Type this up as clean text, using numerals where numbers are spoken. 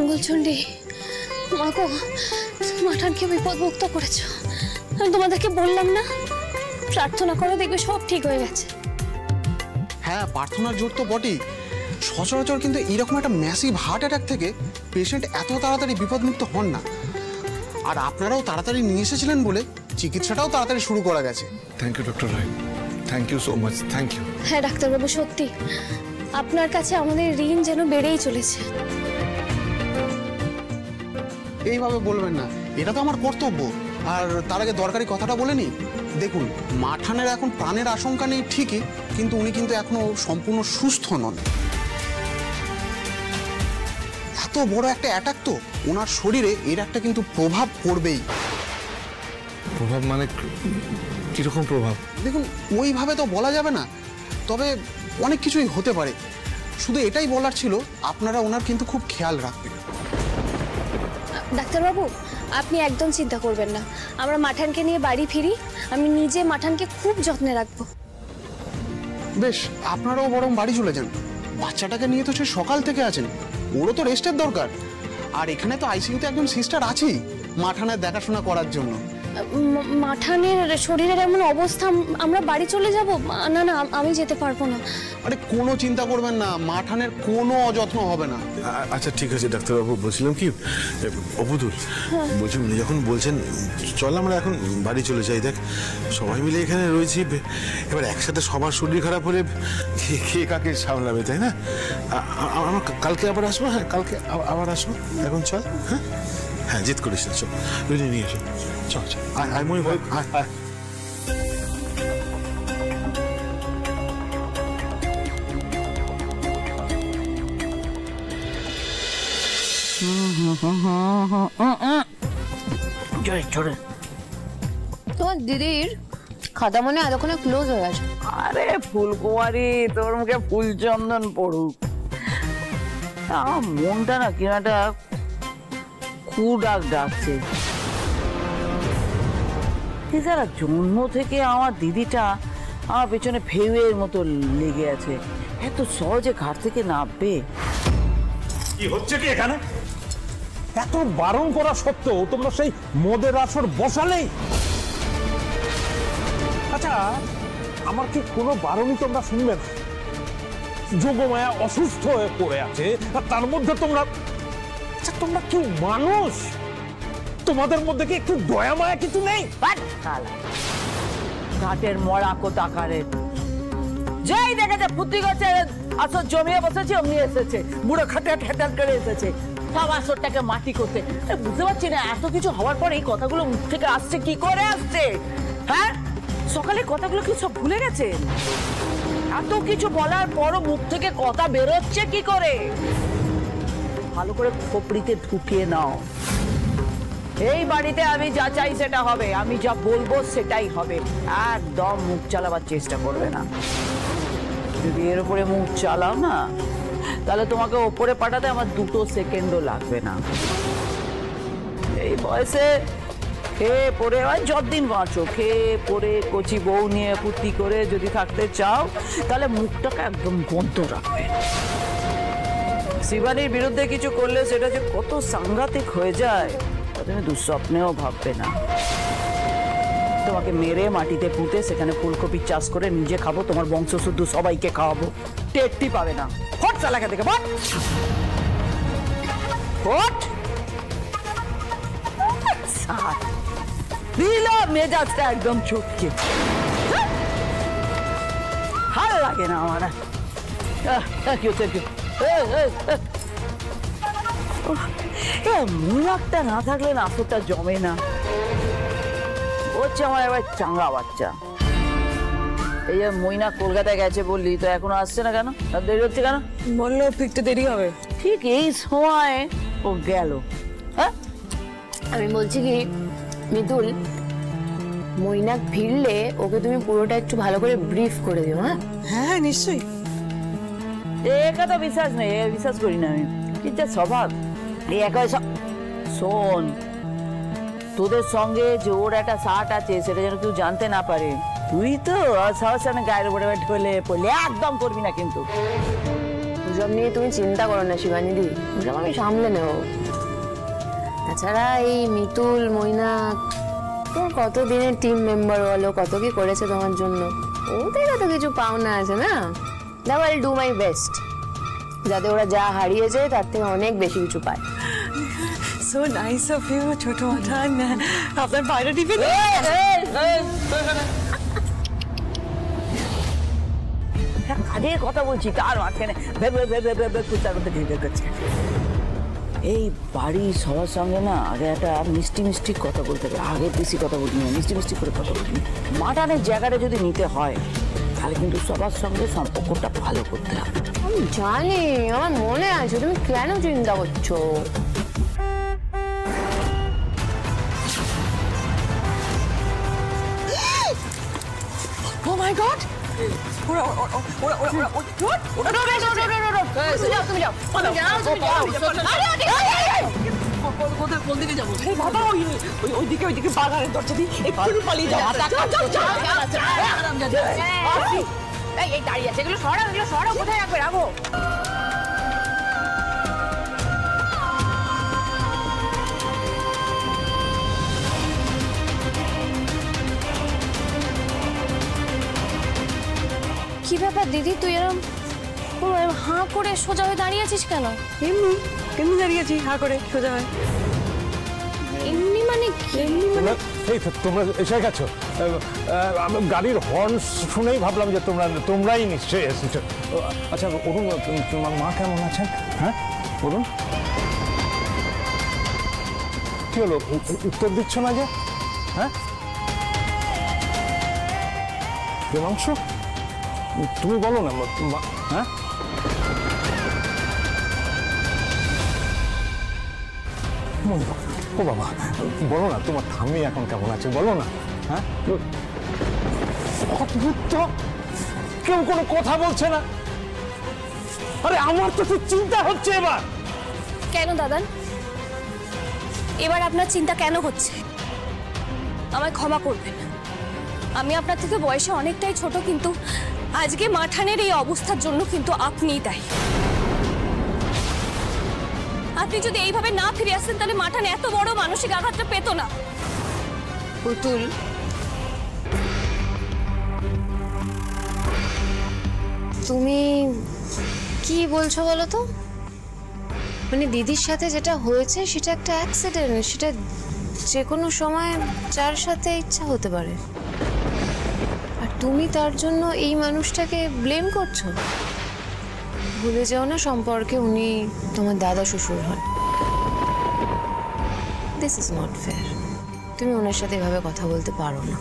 মঙ্গলচণ্ডী, মাগো মাঠানকে বিপদমুক্ত করেছো। আমি তোমাদেরকে বললাম না, প্রার্থনা করো, দেখবে সব ঠিক হয়ে গেছে। হ্যাঁ, প্রার্থনার জোর তো বটেই। সচরাচর কিন্তু এরকম একটা ম্যাসিভ হার্ট অ্যাটাক থেকে পেশেন্ট এত তাড়াতাড়ি বিপদমুক্ত হন না। আর আপনারাও তাড়াতাড়ি নিয়ে এসেছিলেন বলে চিকিৎসাটাও তাড়াতাড়ি শুরু করা গেছে। Thank you doctor Roy, thank you so much, thank you. হ্যাঁ ডাক্তারবাবু, সত্যি আপনার কাছে আমাদের ঋণ যেন বেড়েই চলেছে। এইভাবে বলবেন না, এটা তো আমার কর্তব্য। আর তার আগে দরকারি কথাটা বলে নি, দেখুন মাঠানের এখন প্রাণের আশঙ্কা নেই ঠিকই, কিন্তু উনি কিন্তু এখনো সম্পূর্ণ সুস্থ নন। এত বড় একটা অ্যাটাক তো ওনার শরীরে এর একটা কিন্তু প্রভাব পড়বেই। প্রভাব মানে কিরকম প্রভাব? দেখুন ওইভাবে তো বলা যাবে না, তবে অনেক কিছুই হতে পারে। শুধু এটাই বলার ছিল, আপনারা ওনার কিন্তু খুব খেয়াল রাখবেন। ডাক্তারবাবু আপনি একদম চিন্তা করবেন না, আমরা মাঠানকে নিয়ে বাড়ি ফিরি। আমি নিজে মাঠানকে খুব যত্নে রাখবো। বেশ, আপনারাও বরং বাড়ি চলে যান। বাচ্চাটাকে নিয়ে তো সে সকাল থেকে আছেন, ওরও তো রেস্টের দরকার। আর এখানে তো আইসিইউতে একজন সিস্টার আছেই মাঠানের দেখাশোনা করার জন্য। মাঠানের শরীরের এমন অবস্থা, আমরা বাড়ি চলে যাব? না না, আমি যেতে পারবো না। আরে কোনো চিন্তা করবেন না, মাঠানের কোনো অযত্ন হবে না। আচ্ছা ঠিক আছে ডাক্তারবাবু, বলছিলাম কি অবুদুল, বলছি উনি যখন বলছেন চল আমরা এখন বাড়ি চলে যাই, দেখ সবাই মিলে এখানে রয়েছি, এবার একসাথে সবার শরীর খারাপ হলে কে কাকে সামলাবে, তাই না? আমরা কালকে আবার আসবো। হ্যাঁ কালকে আবার আসবো, এখন চল। হ্যাঁ হ্যাঁ, জিত করিস না, চল রুটি নিয়ে এসো, চল চল। আয় মনি ভাই, আয় আয়। তোমার দিদির খাতা মনে এতক্ষণে ক্লোজ হয়ে গেছে। আরে ফুলকুমারী, তোর মুখে ফুলচন্দন পড়ুক। আমার মনটা না কিনাটা ডাক ডাকছে। এছাড়া জন্ম থেকে আমার দিদিটা আমার পেছনে ফেউয়ের মতো লেগে আছে, এত সহজে ঘাট থেকে নামবে। কি হচ্ছে কি এখানে? এত বারণ করা সত্ত্বেও তোমরা সেই মদের আসর বসালেই। আচ্ছা, আমার কি কোনো বারণই তোমরা শুনবে না? যোগমায়া অসুস্থ হয়ে পড়ে আছে, আর তার মধ্যে তোমরা, আচ্ছা তোমরা কি মানুষ? তোমাদের মধ্যে কি একটু দয়া মায়া কিছু নেই? ঘাটের মরা কোথাকারে যেই দেখেছে ফুটি করছে, আসর জমিয়ে বসেছে, অমনি এসেছে বুড়ো খাটাট খাটাট করে এসেছে সব আসরটাকে মাটি করতে। বুঝতে পারছি না এত কিছু হওয়ার পর এই কথাগুলো মুখ থেকে আসছে কি করে আসছে? হ্যাঁ, সকালে কথাগুলো কি সব ভুলে গেছেন? এত কিছু বলার পরও মুখ থেকে কথা বেরোচ্ছে কি করে? ভালো করে খোপড়িতে ঢুকিয়ে নাও। এই বাড়িতে আমি যা চাই সেটা হবে, আমি যা বলবো সেটাই হবে। একদম মুখ চালাবার চেষ্টা করবে না। যদি এর উপরে মুখ চালাও না, তাহলে তোমাকে ওপরে পাঠাতে আমার 2 সেকেন্ডও লাগবে না। এই বয়সে খেয়ে পড়ে হয় যতদিন বাঁচো, খেয়ে পড়ে কচি বউ নিয়ে ফুর্তি করে যদি থাকতে চাও, তাহলে মুখটাকে একদম বন্ধ রাখবে। শিবানীর বিরুদ্ধে কিছু করলে সেটা যে কত সাংঘাতিক হয়ে যায় তুমি দুঃস্বপ্নেও ভাববে না। তোমাকে মেরে মাটিতে পুঁতে সেখানে ফুলকপির চাষ করে নিজে খাবো, তোমার বংশ শুদ্ধ সবাইকে খাওয়াবো, টেরটি পাবে না। হট চালাকা থেকে বট হট। মেজাজটা একদম চুপকে, ভালো লাগে না আমার। মুখটা না থাকলে না আসরটা জমে না। হচ্ছে আমার এবার চাঙ্গা বাচ্চা। এই যে মইনা কলকাতায় গেছে বললি, তো এখনো আসছে না কেন? দেরি হচ্ছে কেন? বললো ফিরতে দেরি হবে। ঠিক এই সময় ও গেল। হ্যাঁ, আমি বলছি কি মিতুল, মৈনাক ফিরলে ওকে তুমি পুরোটা একটু ভালো করে ব্রিফ করে দিও। হ্যাঁ হ্যাঁ নিশ্চয়ই। একা তো বিশ্বাস নেই, বিশ্বাস করি না আমি। কি যা স্বভাব এই একা। শোন, তোদের সঙ্গে যে ওর একটা শার্ট আছে সেটা যেন কেউ জানতে না পারে। তুই তো সাহসানে গায়ের উপরে ঢলে পড়লে একদম করবি না কিন্তু। ওসব নিয়ে তুমি চিন্তা করো না শিবানীদি, ওসব আমি সামলে নেব। তাছাড়া এই মিতুল, মৈনাক, তোমার কত দিনের টিম মেম্বার বলো, কত কি করেছে তোমার জন্য, ওদের তো কিছু পাওনা আছে না। Now I will do my best যাতে ওরা যা হারিয়েছে তার থেকে অনেক বেশি কিছু পায়। সো নাইস অফ ইউ ছোট মাঠান, আপনার বাইরে টিফিন। কাজের কথা বলছি, তার মাঝখানে ভেবে ভেবে ভেবে কুচার মধ্যে ঢেকে গেছে। এই বাড়ির সবার সঙ্গে না আগে একটা মিষ্টি মিষ্টি কথা বলতে হবে, আগে বেশি কথা বলি না, মিষ্টি মিষ্টি করে কথা বলি। মাটানের জায়গাটা যদি নিতে হয় তাহলে কিন্তু সবার সঙ্গে সম্পর্কটা ভালো করতে হবে। আমি জানি, আমার মনে আছে, তুমি কেন চিন্তা করছো? ও মাই গড, ওরা ওরা ওরা ওরা কোন দিকে যাবো? বাবা ওইদিকে ওইদিকে বাগানের দরজা দিয়ে একটু পালিয়ে যাও। এই দাঁড়িয়ে আছে, এগুলো সরাও, এগুলো সরাও, কোথায় রাখবে? রাখো। কি ব্যাপার দিদি, তুই এরকম হাঁ করে সোজা হয়ে দাঁড়িয়ে আছিস কেন? এমনি এমনি দাঁড়িয়েছি হাঁ করে সোজা হয়। এমনি মানে কি? এই তো তোমরা এসে গেছো। আমি গাড়ির হর্ন শুনেই ভাবলাম যে তোমরাই নিশ্চয়ই এসেছো। আচ্ছা অরুণ, তোমার মা কেমন আছেন? হ্যাঁ অরুণ, কি হলো, উত্তর দিচ্ছ না যে? হ্যাঁ প্রেমাংশু, তুমি বলো না। হ্যাঁ ও বাবা, বলো না তোমার ঠাম্মি এখন কেমন আছে, বলো না। হ্যাঁ অদ্ভুত তো, কেউ কোনো কথা বলছে না। আরে আমার তো খুব চিন্তা হচ্ছে এবার। কেন দাদান, এবার আপনার চিন্তা কেন হচ্ছে? আমায় ক্ষমা করবেন, আমি আপনার থেকে বয়সে অনেকটাই ছোট, কিন্তু আজকে মাঠানের এই অবস্থার জন্য কিন্তু আপনিই দায়ী। আপনি যদি এইভাবে না ফিরে আসতেন তাহলে মাঠান এত বড় মানসিক আঘাতটা পেত না। পুতুল, তুমি কি বলছো বলো তো? মানে দিদির সাথে যেটা হয়েছে সেটা একটা অ্যাক্সিডেন্ট, সেটা যে কোনো সময় যার সাথে ইচ্ছা হতে পারে, আর তুমি তার জন্য এই মানুষটাকে ব্লেম করছো। ভুলে যাও না সম্পর্কে উনি তোমার দাদা শ্বশুর হন। দিস ইজ নট ফেয়ার, তুমি ওনার সাথে এভাবে কথা বলতে পারো না।